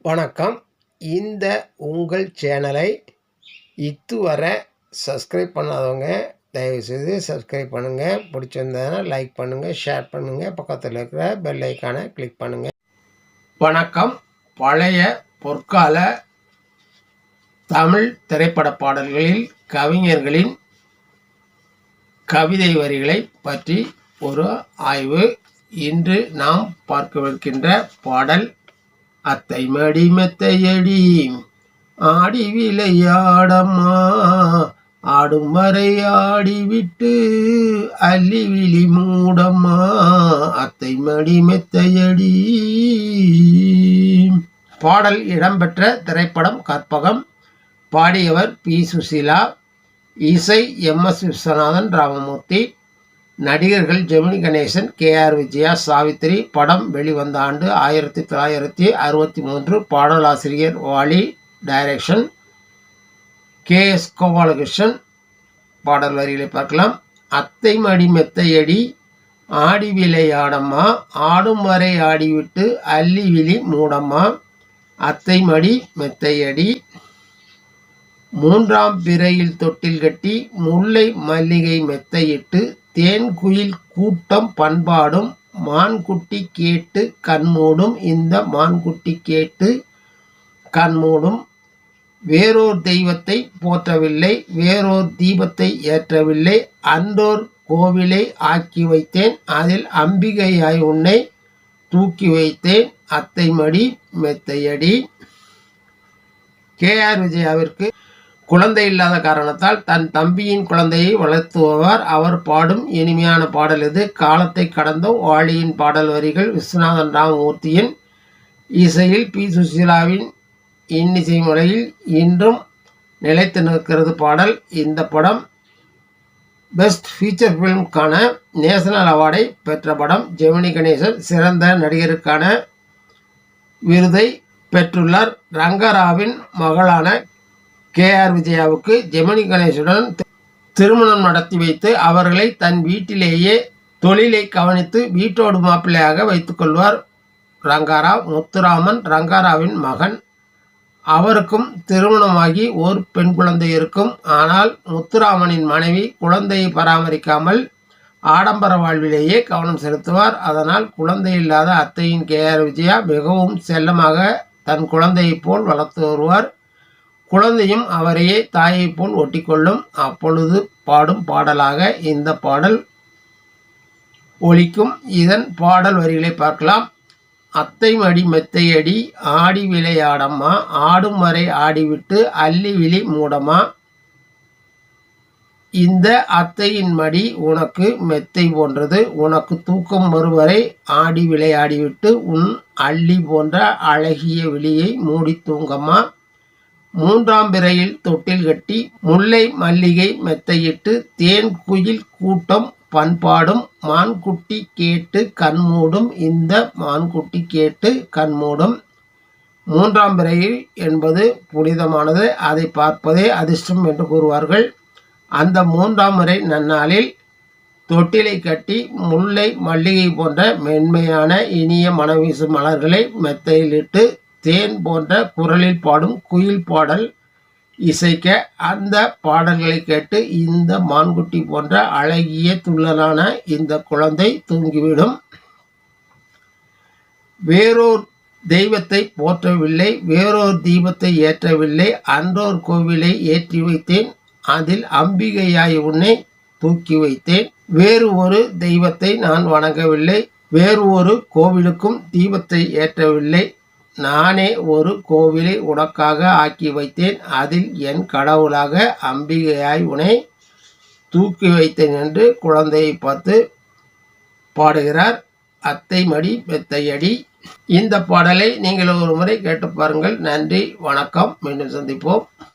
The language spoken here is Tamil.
வணக்கம். இந்த உங்கள் சேனலை இதுவரை சப்ஸ்கிரைப் பண்ணாதவங்க தயவுசெய்து சப்ஸ்கிரைப் பண்ணுங்கள். பிடிச்சிருந்ததுன்னா லைக் பண்ணுங்கள், ஷேர் பண்ணுங்கள், பக்கத்தில் இருக்கிற பெல் ஐக்கானை கிளிக் பண்ணுங்கள். வணக்கம். பழைய பொற்கால தமிழ் திரைப்பட பாடல்களில் கவிஞர்களின் கவிதை வரிகளை பற்றி ஒரு ஆய்வு. இன்று நாம் பார்க்கவிருக்கின்ற பாடல் அத்தை மடி மெத்தையடி ஆடி விளையாடம்மா ஆடும் வரை ஆடிவிட்டு அள்ளி விழி மூடம்மா அத்தை மடி மெத்தையடி. பாடல் இடம்பெற்ற திரைப்படம் கற்பகம். பாடியவர் பி. சுசீலா. இசை எம்.எஸ். விஸ்வநாதன், ராமமூர்த்தி. நடிகர்கள் ஜெமினி கணேசன், கே.ஆர். விஜயா, சாவித்திரி. படம் வெளிவந்த ஆண்டு 1963. பாடலாசிரியர் வாலி. Direction KS. கோபாலகிருஷ்ணன். பாடல் வரிகளை பார்க்கலாம். அத்தை மடி மெத்தையடி ஆடி விளையாடம்மா ஆடும் வரை ஆடிவிட்டு அள்ளி விழி மூடம்மா அத்தை மடி மெத்தையடி. மூன்றாம் பிறையில் தொட்டில் கட்டி முல்லை மல்லிகை மெத்தையிட்டு தேன் குயில் கூட்டம் பண்பாடும் மான்குட்டி கேட்டு கண்மூடும் இந்த மான்குட்டி கேட்டு கண்மூடும். வேறோர் தெய்வத்தை போற்றவில்லை, வேறோர் தீபத்தை ஏற்றவில்லை, அன்றோர் கோவிலை ஆக்கி வைத்தேன், அதில் அம்பிகையாய் உன்னை தூக்கி வைத்தேன் அத்தை மடி மெத்தையடி. கே.ஆர். விஜயாவிற்கு குழந்தை இல்லாத காரணத்தால் தன் தம்பியின் குழந்தையை வளர்த்துவார். அவர் பாடும் இனிமையான பாடல் இது. காலத்தை கடந்த வாலியின் பாடல் வரிகள் விஸ்வநாதன் ராமமூர்த்தியின் இசையில் பி. சுசீலாவின் இன்னிசை முறையில் இன்றும் நிலைத்து நிற்கிறது பாடல். இந்த படம் பெஸ்ட் ஃபீச்சர் ஃபிலிம்கான நேஷனல் அவார்டை பெற்ற படம். ஜெமினி கணேசன் சிறந்த நடிகருக்கான விருதை பெற்றுள்ளார். ரங்கராவின் மகளான கே.ஆர். விஜயாவுக்கு ஜெமினி கணேசனுடன் திருமணம் நடத்தி வைத்து அவர்களை தன் வீட்டிலேயே தொழிலை கவனித்து வீட்டோடு மாப்பிள்ளையாக வைத்துக் கொள்வார் ரங்காராவ். முத்துராமன் ரங்காராவின் மகன். அவருக்கும் திருமணமாகி ஒரு பெண் குழந்தை இருக்கும். ஆனால் முத்துராமனின் மனைவி குழந்தையை பராமரிக்காமல் ஆடம்பர வாழ்விலேயே கவனம் செலுத்துவார். அதனால் குழந்தை இல்லாத அத்தையின் கே.ஆர். விஜயா மிகவும் செல்லமாக தன் குழந்தையைப் போல் வளர்த்து வருவார். குழந்தையும் அவரையே தாயை போல் ஒட்டிக்கொள்ளும். அப்பொழுது பாடும் பாடலாக இந்த பாடல் ஒலிக்கும். இதன் பாடல் வரிகளை பார்க்கலாம். அத்தை மடி மெத்தையடி ஆடி விளையாடம்மா ஆடும் வரை ஆடிவிட்டு அள்ளி விழி மூடமா இந்த அத்தையின் மடி உனக்கு மெத்தை போன்றது, உனக்கு தூக்கம் வருவரை ஆடி விளையாடிவிட்டு உன் அள்ளி போன்ற அழகிய விழியை மூடி தூங்கம்மா. மூன்றாம் பிறையில் தொட்டில் கட்டி முல்லை மல்லிகை மெத்தையிட்டு தேன் குயில் கூட்டம் பண்பாடும் மான்குட்டி கேட்டு கண்மூடும் இந்த மான்குட்டி கேட்டு கண்மூடும். மூன்றாம் பிறையில் என்பது புனிதமானது, அதை பார்ப்பதே அதிர்ஷ்டம் என்று கூறுவார்கள். அந்த மூன்றாம் முறை நன்னாளில் தொட்டிலை கட்டி முல்லை மல்லிகை போன்ற மென்மையான இனிய மனவீசும் மலர்களை மெத்தையிலிட்டு தேன் போன்ற குரலில் பாடும் குயில் பாடல் இசைக்க அந்த பாடல்களை கேட்டு இந்த மான்குட்டி போன்ற அழகிய துள்ளலான இந்த குழந்தை தூங்கிவிடும். வேறோர் தெய்வத்தை போற்றவில்லை, வேறோர் தீபத்தை ஏற்றவில்லை, அன்றோர் கோவிலை ஏற்றி வைத்தேன், அதில் அம்பிகையாய் உன்னை தூக்கி வைத்தேன். வேறு ஒரு தெய்வத்தை நான் வணங்கவில்லை, வேறு ஒரு கோவிலுக்கும் தீபத்தை ஏற்றவில்லை, நானே ஒரு கோவிலை உனக்காக ஆக்கி வைத்தேன், அதில் என் கடவுளாக அம்பிகையாய் உன்னை தூக்கி வைத்தேன் என்று குழந்தையை பார்த்து பாடுகிறார். அத்தை மடி மெத்தையடி. இந்த பாடலை நீங்கள் ஒரு முறை கேட்டு பாருங்கள். நன்றி, வணக்கம். மீண்டும் சந்திப்போம்.